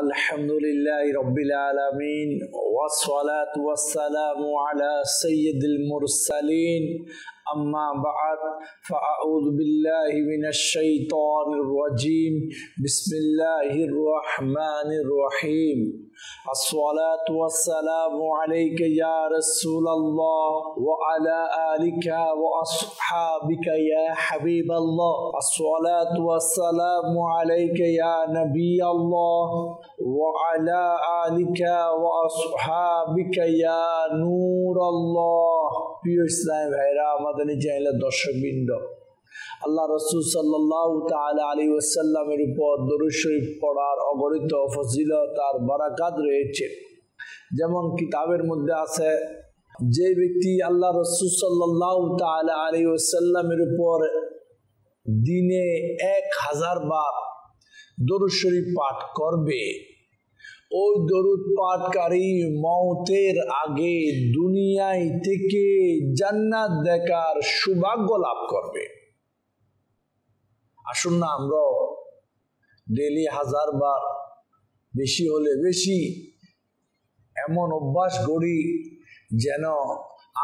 আলহামদুলিল্লাহি রাব্বিল আলামিন ওয়াসসালাতু ওয়াসসালামু আলা সাইয়্যিদিল মুরসালিন আম্মা বা'দ ফাআউযু বিল্লাহি মিনাশ শাইতানির রাজীম বিসমিল্লাহির রহমানির রহিম আসসালাতু ওয়াসসালামু আলাইকা ইয়া রাসূলুল্লাহ ওয়া আলা আলিকা ওয়া আসহাবিকা ইয়া হাবিবাল্লাহ আসসালাতু ওয়াসসালামু আলাইকা ইয়া নবিয়াল্লাহ ওয়া আলা আলিকা ওয়া আসহাবিকা ইয়া নূরাল্লাহ। প্রিয় ইসলামী ভাইরা, আমাদের চ্যানেলের দর্শকবৃন্দ, আল্লাহ রাসূল সাল্লাল্লাহু তাআলা আলাইহি ওয়াসাল্লামের উপর দরুদ শরীফ পড়ার অগণিত ফজিলত আর বারাকাত রয়েছে। যেমন কিতাবের মধ্যে আছে, যে ব্যক্তি আল্লাহ রাসূল সাল্লাল্লাহু তাআলা আলাইহি ওয়াসাল্লামের উপর দিনে 1000 বার দরুদ শরীফ পাঠ করবে, ওই দরুদ পাঠকারী মওতের আগে দুনিয়ায় থেকে জান্নাত দেখার সৌভাগ্য লাভ করবে। আসুন না, আমরা ডেইলি 1000 বার, বেশি হলে বেশি, এমন অভ্যাস করি যেন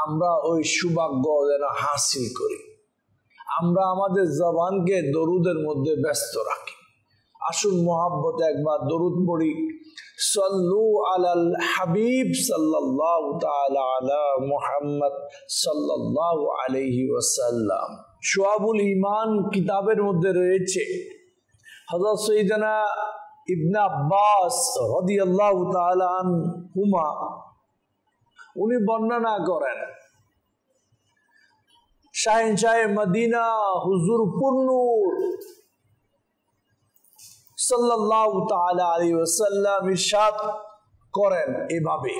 আমরা ওই সৌভাগ্য যেন হাসিল করি। আমরা আমাদের জবানকে দরুদের মধ্যে ব্যস্ত রাখি। আসুন মহাব্বতে একবার দরুদ পড়ি। সাল্লু আলাল হাবিব সাল্লাল্লাহু তাআলা আলা মুহাম্মদ সাল্লাল্লাহু আলাইহি ওয়াসাল্লাম। শুআবুল ঈমান কিতাবের মধ্যে রয়েছে, হযরত সাইয়েদনা ইবনে আব্বাস রাদিয়াল্লাহু তাআলা আনহুমা উনি বর্ণনা করেন, শাহেনশাহ মদিনা হুজুর পুরনূর সাল্লাল্লাহু তাআলা আলাইহি ওয়াসাল্লাম ইরশাদ করেন এভাবে,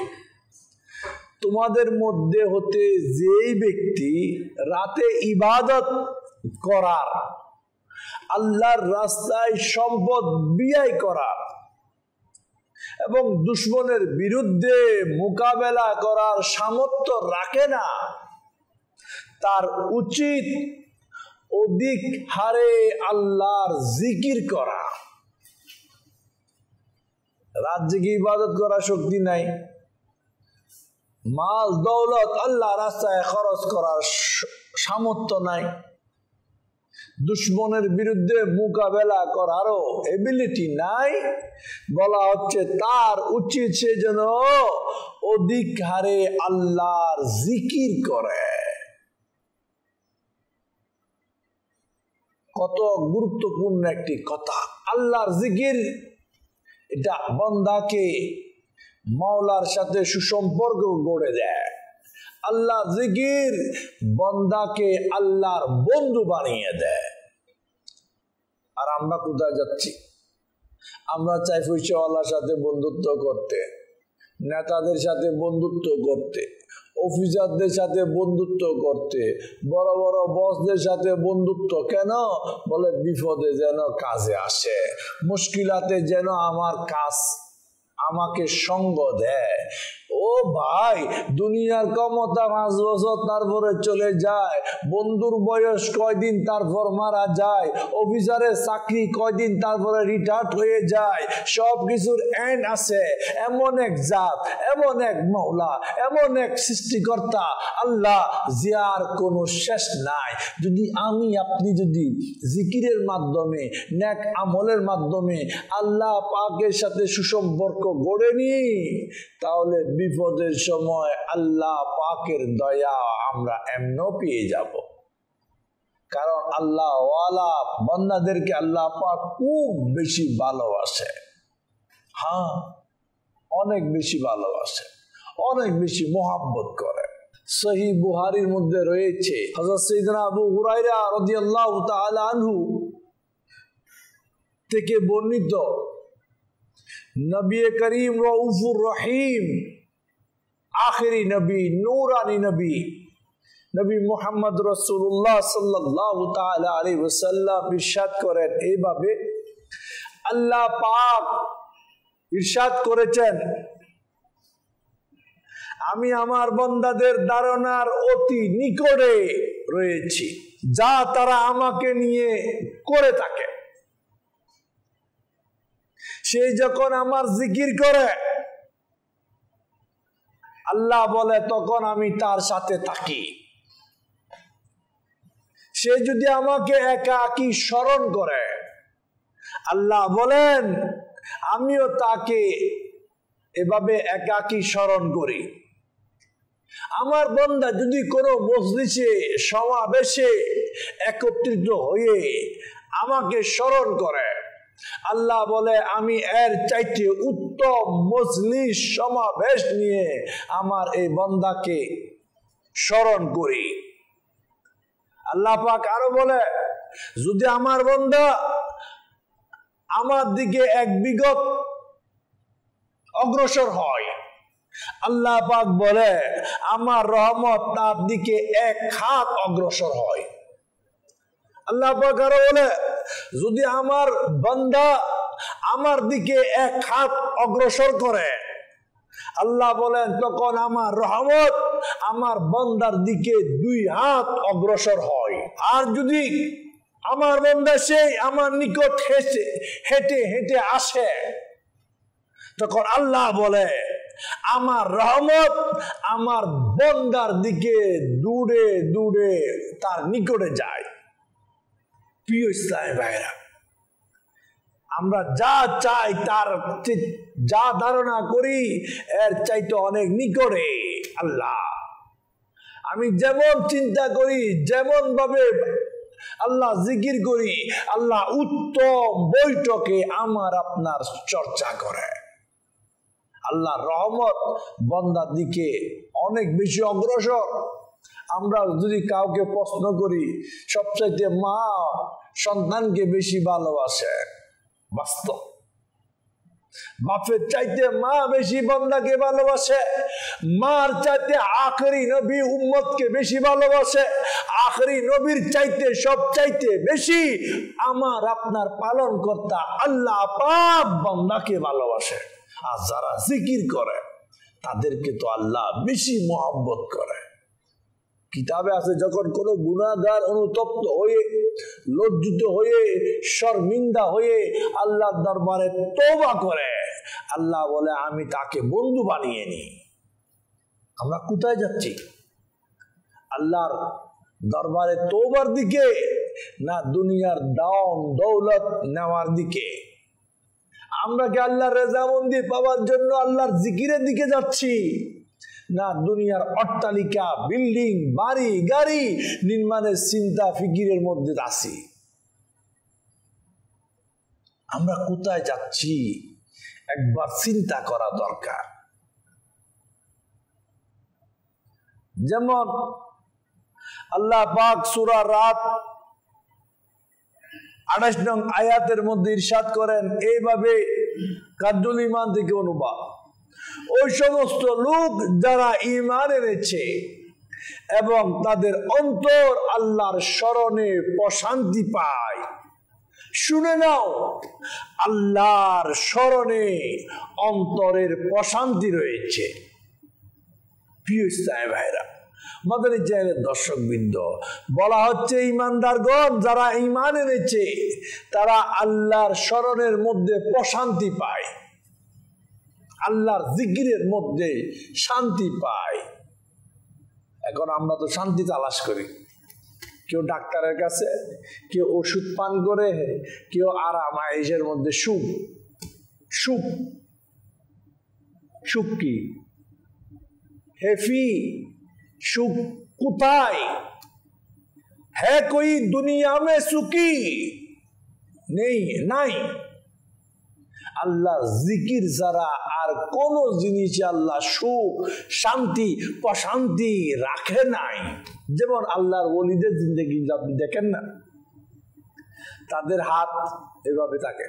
তোমাদের মধ্যে হতে যেই ব্যক্তি রাতে ইবাদত করার, আল্লাহর রাস্তায় সম্পদ ব্যয় করার এবং দুশমনের বিরুদ্ধে মোকাবেলা করার সামর্থ্য রাখে না, তার উচিত অধিক হারে আল্লাহর জিকির করা। রাত জেগে ইবাদত করার শক্তি নাই, মাল দৌলত আল্লাহ রাস্তায় খরচ করার সামর্থ্য নাই, দুশমনের বিরুদ্ধে মোকাবেলা করারও এবিলিটি নাই, বলা হচ্ছে তার উচিত সে যেন অধিক হারে আল্লাহর জিকির করে। কত গুরুত্বপূর্ণ একটি কথা। আল্লাহর জিকির এটা বান্দাকে মাওলার সাথে সুসম্পর্ক গড়ে দেয়। আল্লাহ জিকির বান্দাকে আল্লাহর বন্ধু বানিয়ে দেয়। আর আমরা কোথায় যাচ্ছি? আমরা চাই পয়সাওয়ালার সাথে বন্ধুত্ব করতে, নেতাদের সাথে বন্ধুত্ব করতে, অফিসারদের সাথে বন্ধুত্ব করতে, বড় বড় বসদের সাথে বন্ধুত্ব। কেন? বলে বিপদে যেন কাজে আসে, মুশকিলাতে যেন আমার কাজ আমাকে সঙ্গ দেয়। ও ভাই, দুনিয়ার ক্ষমতা 5 বছর তারপরে চলে যায়, বন্ধুর বয়স কয়দিন তারপর মারা যায়, অফিসারের চাকরি কয়দিন তারপরে রিটায়ার্ড হয়ে যায়, সব কিছুর এন্ড আছে। এমন এক জাত, এমন এক মাওলা, এমন এক সৃষ্টিকর্তা আল্লাহ, যার কোনো শেষ নাই। যদি আমি আপনি যদি জিকিরের মাধ্যমে, নেক আমলের মাধ্যমে আল্লাহ পাকের সাথে সুসম্পর্ক গড়ে নি, তাহলে বিপদের সময় আল্লাহ পাকের দয়া আমরা এমনও পেয়ে যাব। কারণ আল্লাহ ওয়ালা বান্দাদেরকে আল্লাহ পাক খুব বেশি ভালোবাসে। হ্যাঁ, অনেক বেশি ভালোবাসে, অনেক বেশি মোহাব্বত করে। সহিহ বুখারীর মধ্যে রয়েছে, হযরত সাইয়েদনা আবু হুরায়রা রাদিয়াল্লাহু তাআলা আনহু থেকে বর্ণিত, নবী করিম রউফুর রহিম, আখেরি নবী, নূরানি নবী, নবী মুহাম্মদ রাসূলুল্লাহ সাল্লাল্লাহু তাআলা আলাইহি ওয়াসাল্লাম ইরশাদ করেন এইভাবে, আল্লাহ পাক ইরশাদ করেছেন, আমি আমার বান্দাদের ধারণার অতি নিকটে রয়েছি, যা তারা আমাকে নিয়ে করে থাকে। সে যখন আমার জিকির করে আল্লাহ বলে তখন আমি তার সাথে থাকি। সে যদি আমাকে একাকী স্মরণ করে আল্লাহ বলেন আমিও তাকে এভাবে একাকী স্মরণ করি। আমার বান্দা যদি কোনো মজলিসে সমাবেশে একত্রিত হয়ে আমাকে স্মরণ করে আল্লাহ বলে আমি এর চাইতে উত্তম মজলিস সমাবেশ নিয়ে আমার এই বান্দাকে স্মরণ করি। আল্লাহ পাক আরো বলে যদি আমার বান্দা আমার দিকে এক বিগত অগ্রসর হয় আল্লাহ পাক বলে আমার রহমত তার দিকে এক হাত অগ্রসর হয়। আল্লাহ পাক আরো বলে যদি আমার বান্দা আমার দিকে এক হাত অগ্রসর করে আল্লাহ বলেন তখন আমার রহমত আমার বান্দার দিকে 2 হাত অগ্রসর হয়। আর যদি আমার বান্দা সেই আমার নিকট হেঁটে হেঁটে আসে তখন আল্লাহ বলে আমার রহমত আমার বান্দার দিকে দূরে দূরে তার নিকটে যায়। প্রিয় ইসলামী ভাইরা, আমরা যা চাই তার যা ধারণা করি এর চাইতে অনেক নিকটে আল্লাহ। আমি যেমন চিন্তা করি যেমন ভাবে আল্লাহ জিকির করি আল্লাহ উত্তম বৈঠকে আমার আপনার চর্চা করে। আল্লাহ রহমত বান্দার দিকে অনেক বেশি অগ্রসর। আমরা যদি কাউকে প্রশ্ন করি সবচাইতে মা সন্তানকে বেশি ভালোবাসে, বাস্তব। বাপের চাইতে মা বেশি বান্দাকে ভালোবাসে, মার চাইতে আখেরি নবী উম্মতকে বেশি ভালোবাসে, আখেরি নবীর চাইতে সব চাইতে বেশি আমার আপনার পালন কর্তা আল্লাহ পাক বান্দাকে ভালোবাসে। আর যারা জিকির করে তাদেরকে তো আল্লাহ বেশি মহব্বত করে। কিতাবে আছে যখন কোন গুনাহগার অনুতপ্ত হয়ে লজ্জিত হয়ে শর্মিন্দা হয়ে আল্লাহর দরবারে তওবা করে আল্লাহ বলে আমি তাকে বন্ধু বানিয়ে নিই। আমরা কোথায় যাচ্ছি? আল্লাহর দরবারে তওবার দিকে না দুনিয়ার দাম দৌলত নেওয়ার দিকে? আমরা কি আল্লাহর রেজামন্দি পাওয়ার জন্য আল্লাহর জিকিরের দিকে যাচ্ছি না দুনিয়ার অট্টালিকা বিল্ডিং বাড়ি গাড়ি নির্মাণের চিন্তা ফিকিরের মধ্যে আছি? আমরা কোথায় যাচ্ছি একবার চিন্তা করা দরকার। যেমন আল্লাহ পাক সূরা রাত 28 নং আয়াতের মধ্যে ইরশাদ করেন এইভাবে কাদুল ঈমান থেকে অনুবাদ, ওই সমস্ত লোক যারা ঈমান এনেছে এবং তাদের অন্তর আল্লাহর স্মরণে প্রশান্তি পায়। শুনে নাও, আল্লাহর স্মরণে অন্তরের প্রশান্তি রয়েছে। প্রিয় ইসলামী ভাইরা, মাদানী চ্যানেলের দর্শকবৃন্দ, বলা হচ্ছে ঈমানদারগণ যারা ঈমান এনেছে তারা আল্লাহর স্মরণের মধ্যে প্রশান্তি পায়, আল্লাহর জিকিরের মধ্যে শান্তি পায়। এখন আমরা তো শান্তি তালাশ করি, কেউ ডাক্তারের কাছে, কেউ ওষুধ পান করে, কেউ আরাম আয়েশের মধ্যে সুখ। সুখ সুখ কি হেফি সুখ কোথায়? है कोई दुनिया में सुखी নেই, নাই। আল্লাহ জিকির ছাড়া আর কোন জিনিস আল্লাহ সুখ শান্তি প্রশান্তি রাখে নাই। যেমন আল্লাহর ওলিদের জিন্দেগি আপনি দেখেন না, তাদের হাত এভাবে থাকে,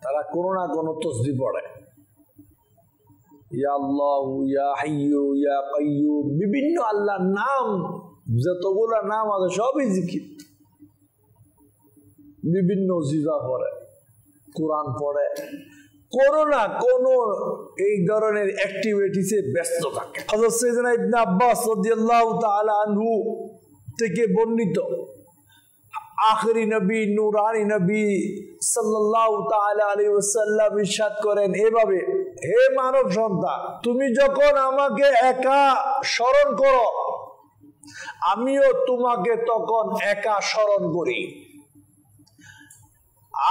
তারা কোনো না কোনো তসবিহ পড়ে, ইয়া আল্লাহ ইয়া হাইয়্যু ইয়া কাইয়্যুম, বিভিন্ন আল্লাহর নাম, যতগুলা নাম আছে সবই জিকির। বিভিন্ন জিবা পড়ে, কোরআন পড়ে, কোনো না কোনো এই ধরনের অ্যাক্টিভিটিসে ব্যস্ত থাকে। হযরত সাইয়েদনা ইবনে আব্বাস রাদিয়াল্লাহু তাআলা আনহু থেকে বর্ণিত আখেরি নবী নূরানি নবী সাল্লাল্লাহু তাআলা আলাইহি ওয়াসাল্লাম ইরশাদ করেন এভাবে, হে মানব সন্তান, তুমি যখন আমাকে একা স্মরণ করো আমিও তোমাকে তখন একা স্মরণ করি।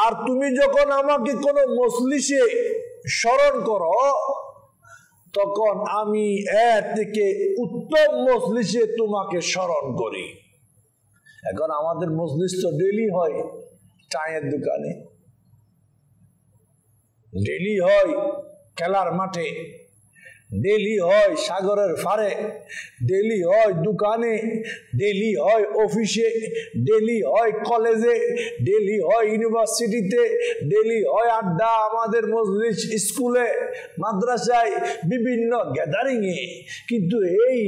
আর তুমি যখন আমাকে কোনো মজলিসে স্মরণ করো তখন আমি এর থেকে উত্তম মজলিসে তোমাকে স্মরণ করি। এখন আমাদের মজলিস তো ডেলি হয় চায়ের দোকানে, ডেলি হয় খেলার মাঠে, ডেলি হয় সাগরের পাড়ে, ডেলি হয় দোকানে, ডেলি হয় অফিসে, ডেলি হয় কলেজে, ডেলি হয় ইউনিভার্সিটিতে, ডেলি হয় আড্ডা, আমাদের মজলিস স্কুলে মাদ্রাসায় বিভিন্ন গ্যাদারিং এ। কিন্তু এই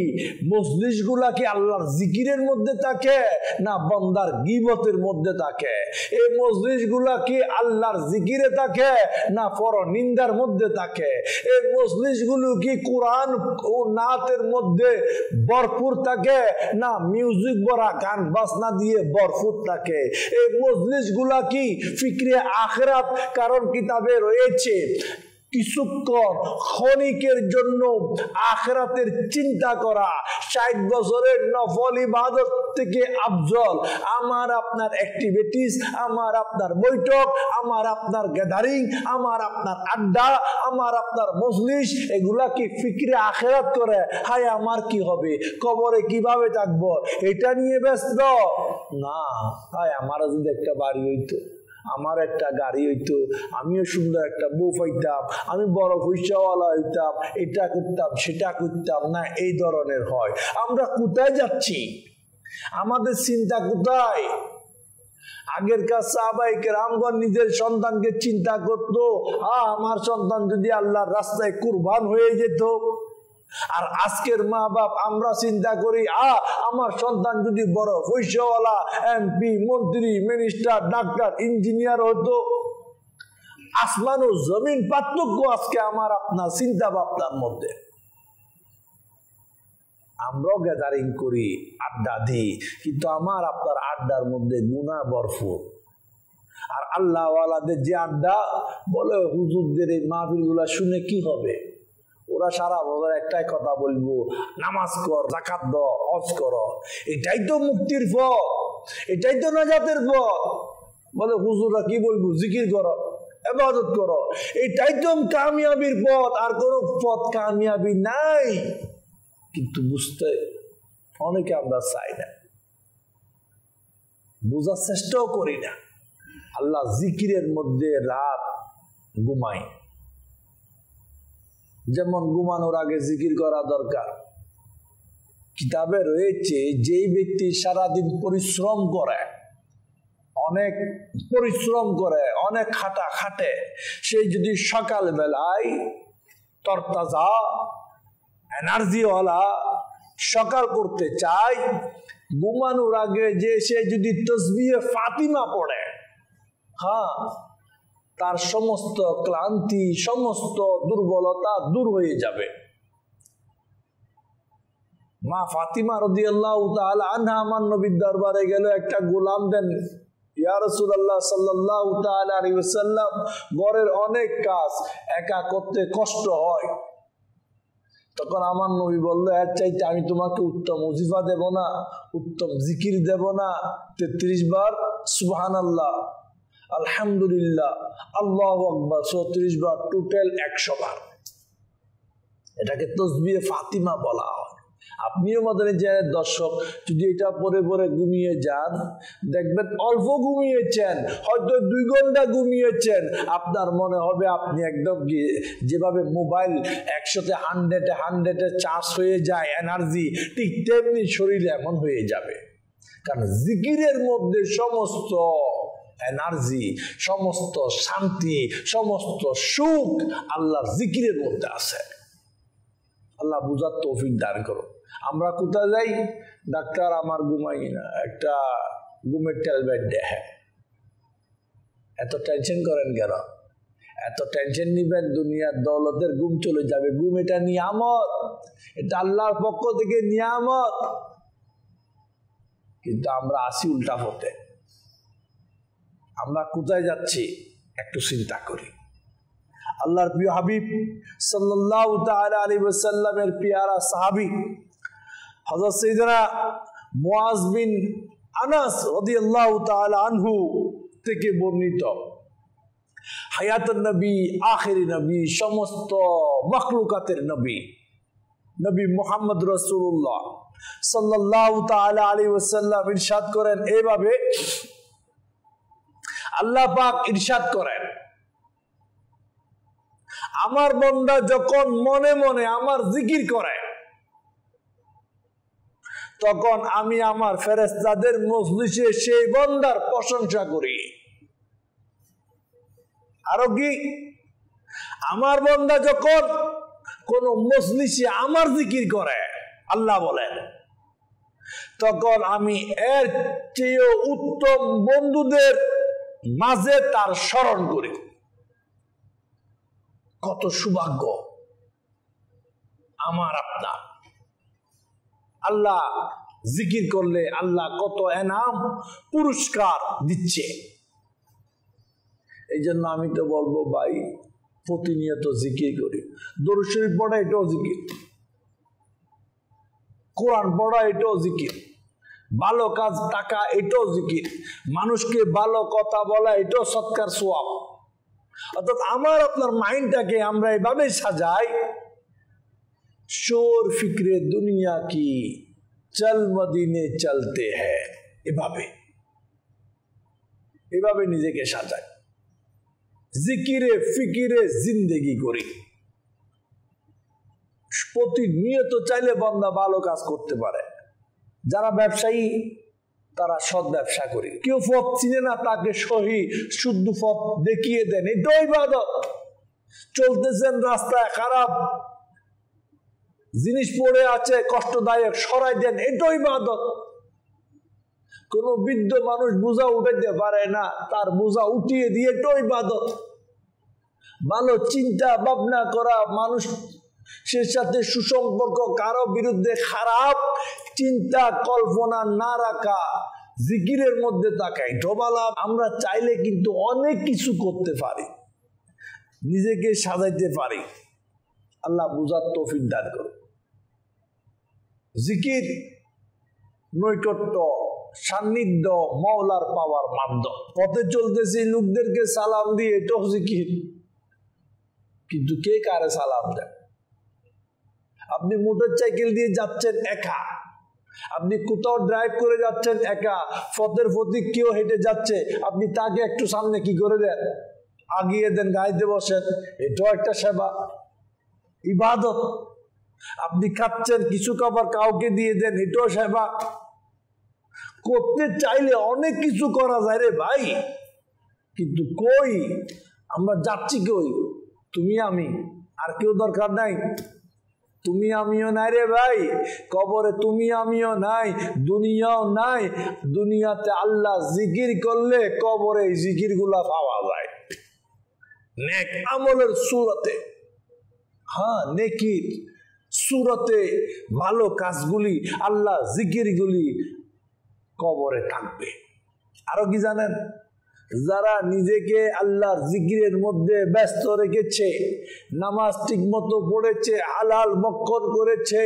মজলিস গুলা কি আল্লাহর জিকিরের মধ্যে থাকে না বান্দার গীবতের মধ্যে থাকে? এই মজলিস গুলা কি আল্লাহর জিকিরে থাকে না পরনিন্দার মধ্যে থাকে? এই মজলিস গুলো কি কোরআন ও নাতের মধ্যে ভরপুর থাকে না মিউজিক ভরা গান বাজনা দিয়ে ভরপুর থাকে? এই মজলিস গুলা কি ফিকরে আখিরাত কারণ কিতাবে রয়েছে কিছুক্ষণ ক্ষণিকের জন্য আখিরাতের চিন্তা করা 60 বছরের নফল ইবাদত থেকে আফজল আমার আপনার অ্যাক্টিভিটিস, আমার আপনার বৈঠক, আমার আপনার গ্যাদারিং, আমার আপনার আড্ডা, আমার আপনার মজলিস, এগুলা কি ফিকরে আখিরাত করে হায় আমার কি হবে, কবরে কিভাবে থাকবো এটা নিয়ে ব্যস্ত না? হায় আমার যদি একটা বাড়ি হইতো, আমার একটা গাড়ি হইতো, আমিও সুন্দর একটা বউ পাইতাম, আমি বড় পয়সাওয়ালা হইতাম, এটা করতাম সেটা করতাম না, এই ধরনের হয়। আমরা কোথায় যাচ্ছি? আমাদের চিন্তা কোথায়? আগেরকার সাহাবায়ে কেরামগণ নিজের সন্তানকে চিন্তা করতো, আমার সন্তান যদি আল্লাহর রাস্তায় কুরবান হয়ে যেত। আর আজকের মা বাপ আমরা চিন্তা করি আমার সন্তান যদি বড় পয়সাওয়ালা এমপি মন্ত্রী মিনিস্টার ডাক্তার ইঞ্জিনিয়ার হতো। আসমান ও জমিন পার্থক্য আজকে আমার আপনার চিন্তা ভাবনার মধ্যে। আমরাও গ্যাদারিং করি, আড্ডা দিই, কিন্তু আমার আপনার আড্ডার মধ্যে গুনাহ ভরপুর। আর আল্লাহ ওয়ালাদের যে আড্ডা বলে হুজুরদের এই মাহফিল গুলা শুনে কি হবে? ওরা সারা বছর একটাই কথা বলবো, নামাজ কর, যাকাত দাও, হজ করো, এটাই তো মুক্তির পথ, এটাই তো নাজাতের পথ। বলে হুজুররা কি বলবো, জিকির করো, ইবাদত করো, এটাই তো কামিয়াবির পথ, আর কোনো পথ কামিয়াবি নাই। কিন্তু বুঝতে অনেকে আমরা চাই না, বোঝার চেষ্টাও করি না। আল্লাহ জিকিরের মধ্যে রাত ঘুমাই, যেমন ঘুমানোর আগে জিকির করা দরকার। কিতাবে রয়েছে যেই ব্যক্তি সারাদিন পরিশ্রম করে, অনেক পরিশ্রম করে, অনেক খাটে, সেই যদি সকাল বেলায় তরতাজা এনার্জিওয়ালা সকাল করতে চায়, ঘুমানোর আগে যে সে যদি তসবিহে ফাতিমা পড়ে, তার সমস্ত ক্লান্তি, সমস্ত দুর্বলতা দূর হয়ে যাবে। মা ফাতিমা রাদিয়াল্লাহু তাআলা আনহা আমার নবীর দরবারে গেল, একটা গোলাম দেন ইয়া রাসূলুল্লাহ সাল্লাল্লাহু তাআলা আলাইহি ওয়াসাল্লাম, ঘরের অনেক কাজ একা করতে কষ্ট হয়। তখন আমার নবী বললো, এর চাইতে আমি তোমাকে উত্তম ওজিফা দেব না, উত্তম জিকির দেব না? 33 বার সুবহানাল্লাহ, আলহামদুলিল্লাহ, আল্লাহু আকবার 34 বার, টোটাল 100 বার। এটাকে তাসবিহে ফাতিমা বলা হয়। আপনিও আমাদের যে দর্শক যদি এটা পরে পরে ঘুমিয়ে যান, দেখবেন অল্প ঘুমিয়েছেন, হয়তো 2 ঘন্টা ঘুমিয়েছেন, আপনার মনে হবে আপনি একদম যেভাবে মোবাইল 100-100 চার্জ হয়ে যায় এনার্জি, ঠিক তেমনি শরীরে এমন হয়ে যাবে। কারণ জিকিরের মধ্যে সমস্ত এনার্জি, সমস্ত শান্তি, সমস্ত সুখ আল্লাহর জিকিরের মধ্যে আছে। আল্লাহ বুঝার তৌফিক দান করো। আমরা কোথায় যাই? ডাক্তার আমার ঘুমাই না, একটা ঘুমের ট্যাবলেট দেয়। এত টেনশন করেন কেন? এত টেনশন নিবেন, দুনিয়ার দৌলতের ঘুম চলে যাবে। ঘুম এটা নিয়ামত, এটা আল্লাহর পক্ষ থেকে নিয়ামত। কিন্তু আমরা আসি উল্টা পথে। আমরা কোথায় যাচ্ছি একটু চিন্তা করি। আল্লাহর প্রিয় হাবিব সাল্লাল্লাহু তাআলা আলাইহি ওয়াসাল্লামের পিয়ারা সাহাবী হযরত সাইয়েদনা মুআজ বিন আনাস রাদিয়াল্লাহু তাআলা আনহু থেকে বর্ণিত, হায়াতুন নবী, আখিরি নবী, সমস্ত মাখলুকাতের নবী, নবী মুহাম্মদ রাসূলুল্লাহ সাল্লাল্লাহু তাআলা আলাইহি ওয়াসাল্লাম ইরশাদ করেন এইভাবে, আল্লাহ পাক ইরশাদ করেন, আমার বান্দা যখন মনে মনে আমার জিকির করে তখন আমি আমার ফেরেশতাদের মজলিসে সেই বান্দার প্রশংসা করি। আরো কি, আমার বান্দা যখন কোন মজলিসে আমার জিকির করে, আল্লাহ বলেন, তখন আমি এর চেয়ে উত্তম বন্ধুদের মাঝে তার স্মরণ করি। কত সৌভাগ্য আমার আপনার! আল্লাহ জিকির করলে আল্লাহ কত এনাম পুরস্কার দিচ্ছে। এই জন্য আমি তো বলবো ভাই, প্রতিনিয়ত জিকির করি। দরুদ শরীফ পড়া এটাও জিকির, কোরআন পড়া এটাও জিকির, ভালো কাজ টাকা এটাও জিকির, মানুষকে ভালো কথা বলা এটাও সৎকার সওয়াব। অর্থাৎ আমার আপনার মাইন্ডটাকে আমরা এভাবে সাজাই, শোর ফিক্রে দুনিয়া কি চল মদিনে চলতে হ্যায়, এভাবে নিজেকে সাজাই, জিকিরে ফিকিরে জিন্দেগি করি। প্রতিনিয়ত চাইলে বান্দা ভালো কাজ করতে পারে। যারা ব্যবসায়ী তারা সৎ ব্যবসা করি, কেউ পথ চিনে না তাকে সহি শুদ্ধ পথ দেখিয়ে দেন, এটাই ইবাদত। চলতেছেন রাস্তায়, খারাপ জিনিস পড়ে আছে কষ্টদায়ক, সরাই দেন, এটাই ইবাদত। কোন বৃদ্ধ মানুষ বোঝা উঠাইতে পারে না, তার বোঝা উঠিয়ে দিয়ে এটাই ইবাদত। ভালো চিন্তা ভাবনা করা, মানুষ সে সাথে সুসম্পর্ক, কারো বিরুদ্ধে খারাপ চিন্তা কল্পনা না রাখা, জিকিরের মধ্যে তাকাই ডোবালা। আমরা চাইলে কিন্তু অনেক কিছু করতে পারি, নিজেকে সাজাইতে পারি। আল্লাহ বুঝার তৌফিক দান করুন। জিকির নৈকট্য, সান্নিধ্য, মাওলার পাওয়ার মাধ্যম। পথে চলতেছি লোকদেরকে সালাম দিয়ে এটাও জিকির, কিন্তু কে কারে সালাম দেন? আপনি মোটর সাইকেল দিয়ে যাচ্ছেন একা, আপনি কোথাও ড্রাইভ করে যাচ্ছেন একা, পথের প্রতি কেউ হেঁটে যাচ্ছে, আপনি তাকে একটু সামনে কি করে দেন? আগিয়ে দেন, গাইতে বসেন, এটাও একটা সেবা, ইবাদত। আপনি খাচ্ছেন, কিছু খাবার কাউকে দিয়ে দেন, এটাও সেবা। করতে চাইলে অনেক কিছু করা যায় রে ভাই, কিন্তু কই আমরা যাচ্ছি কই? তুমি আমি, আর কেউ দরকার নাই। তুমি আমিও নাই রে ভাই, কবরে তুমি আমিও নাই, দুনিয়াও নাই। দুনিয়াতে আল্লাহ জিকির করলে কবরে জিকির গুলা পাওয়া যায় নেক আমলের সুরতে। হ্যাঁ, নেকির সুরতে ভালো কাজগুলি, আল্লাহ জিকিরগুলি কবরে থাকবে। আরো কি জানেন? যারা নিজেকে আল্লাহর জিকিরের মধ্যে ব্যস্ত রেখেছে, নামাজ ঠিক মতো পড়েছে, হালাল ভক্ষণ করেছে,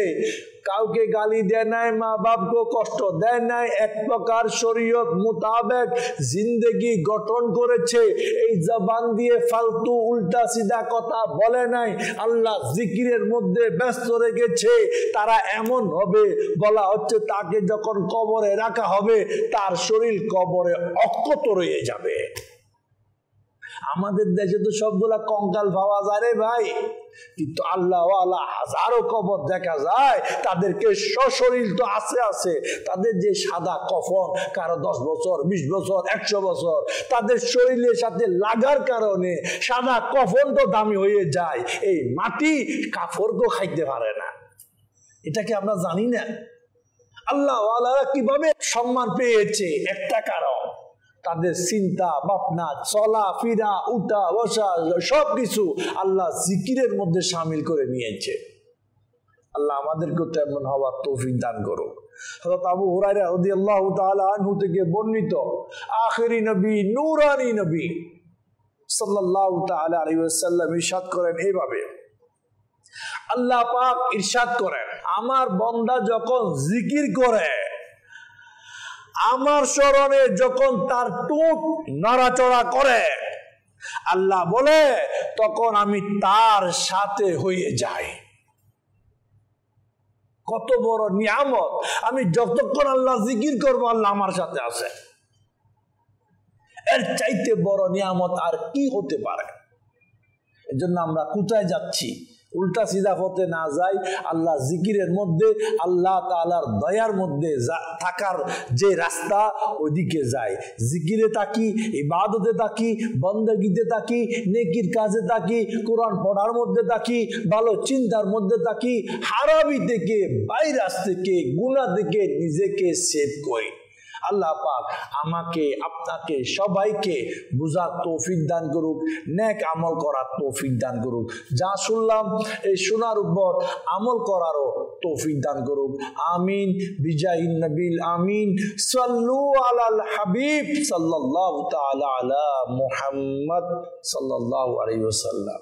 কাউকে গালি দেয় নাই, মা বাপকে কষ্ট দেয় নাই, এক প্রকার শরীয়ত মোতাবেক জিন্দেগি গঠন করেছে, এই জবান দিয়ে ফালতু উল্টা সিধা কথা বলে নাই, আল্লাহ জিকিরের মধ্যে ব্যস্ত রেখেছে, তারা এমন হবে, বলা হচ্ছে তাকে যখন কবরে রাখা হবে তার শরীর কবরে অক্ষত রয়ে যাবে। আমাদের দেশে তো সবগুলা কঙ্কাল পাওয়া যায় রে ভাই, কিন্তু আল্লাহ ওয়ালা হাজারো কবর দেখা যায়, তাদেরকে সশরীর তো আছে, তাদের যে সাদা কফন, কারো 10 বছর 20 বছর 100 বছর, তাদের শরীরের সাথে লাগার কারণে সাদা কফন তো দামি হয়ে যায়, এই মাটি কাফড়কেও খাইতে পারে না। এটাকে আমরা জানি না। আল্লাহ ওয়ালারা কিভাবে সম্মান পেয়েছে, একটা কারণ তাদের চিন্তা ভাবনা, চলা ফিরা, উঠা বসা সবকিছু আল্লাহ জিকিরের মধ্যে শামিল করে নিয়েছে। আল্লাহ আমাদেরকে তেমন হওয়ার তৌফিক দান করুক। হযরত আবু হুরায়রা রাদিয়াল্লাহু তাআলা আনহু থেকে বর্ণিত, আখিরি নবী, নূরানী নবী সাল্লাল্লাহু তাআলা আলাইহি ওয়াসাল্লাম ইরশাদ করেন এইভাবে, আল্লাহ পাক ইরশাদ করেন, আমার বান্দা যখন জিকির করে, আমার স্মরণে যখন তার ঠোঁট নড়াচড়া করে, আল্লাহ বলে তখন আমি তার সাথে হয়ে যাই। কত বড় নিয়ামত! আমি যতক্ষণ আল্লাহ জিকির করবো আল্লাহ আমার সাথে আছে। এর চাইতে বড় নিয়ামত আর কি হতে পারে? এজন্য আমরা কোথায় যাচ্ছি? উল্টা সিধা পথে না যাই, আল্লাহ জিকিরের মধ্যে, আল্লাহ তাআলার দয়ার মধ্যে থাকার যে রাস্তা, ওইদিকে যাই। জিকিরে থাকি, ইবাদতে থাকি, বন্দেগীতে থাকি, নেকির কাজে থাকি, কোরআন পড়ার মধ্যে থাকি, ভালো চিন্তার মধ্যে থাকি, হারামি থেকে, ভাইরাস থেকে, গুনাহ থেকে নিজেকে সেভ করি। আল্লাহ পাক আমাকে, আপনাকে, সবাইকে বুঝার তৌফিক দান করুক, নেক আমল করার তৌফিক দান করুক। যা শুনলাম এই শোনার উপর আমল করারও তৌফিক দান করুক। আমিন বিজাহিন নবিল আমিন। সাল্লু আলাল হাবিব সাল্লাল্লাহু তাআলা আলা মুহাম্মদ সাল্লাল্লাহু আলাইহি ওয়াসাল্লাম।